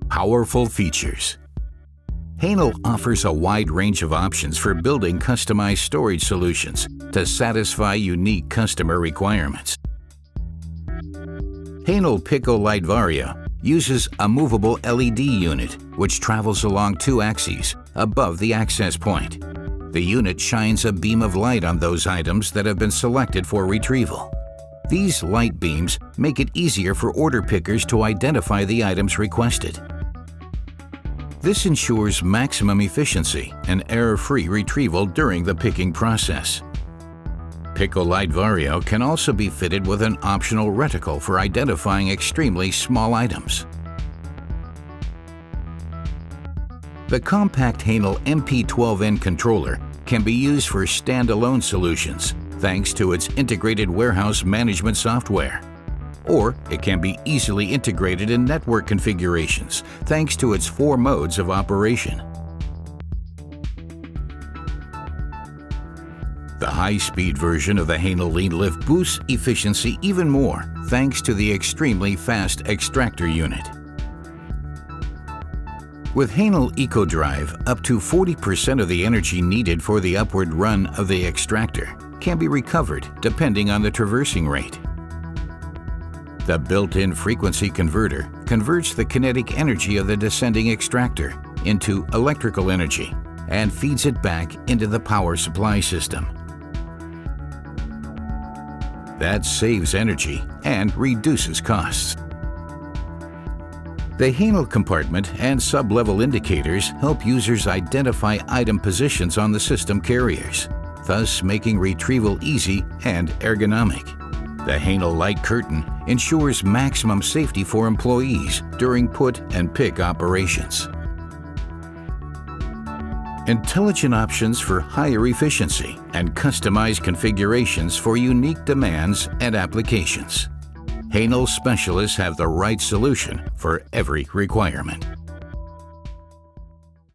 Powerful features. Hänel offers a wide range of options for building customized storage solutions to satisfy unique customer requirements. Hänel Pico-Lite Vario uses a movable LED unit which travels along two axes above the access point. The unit shines a beam of light on those items that have been selected for retrieval. These light beams make it easier for order pickers to identify the items requested. This ensures maximum efficiency and error-free retrieval during the picking process. Pico-Lite Vario can also be fitted with an optional reticle for identifying extremely small items. The compact Hänel MP12N controller can be used for standalone solutions thanks to its integrated warehouse management software. Or it can be easily integrated in network configurations thanks to its 4 modes of operation. The high-speed version of the Hänel Lean Lift boosts efficiency even more thanks to the extremely fast extractor unit. With Hänel EcoDrive, up to 40% of the energy needed for the upward run of the extractor can be recovered depending on the traversing rate. The built-in frequency converter converts the kinetic energy of the descending extractor into electrical energy and feeds it back into the power supply system. That saves energy and reduces costs. The Hänel compartment and sub-level indicators help users identify item positions on the system carriers, thus making retrieval easy and ergonomic. The Hänel light curtain ensures maximum safety for employees during put and pick operations. Intelligent options for higher efficiency and customized configurations for unique demands and applications. Hänel specialists have the right solution for every requirement.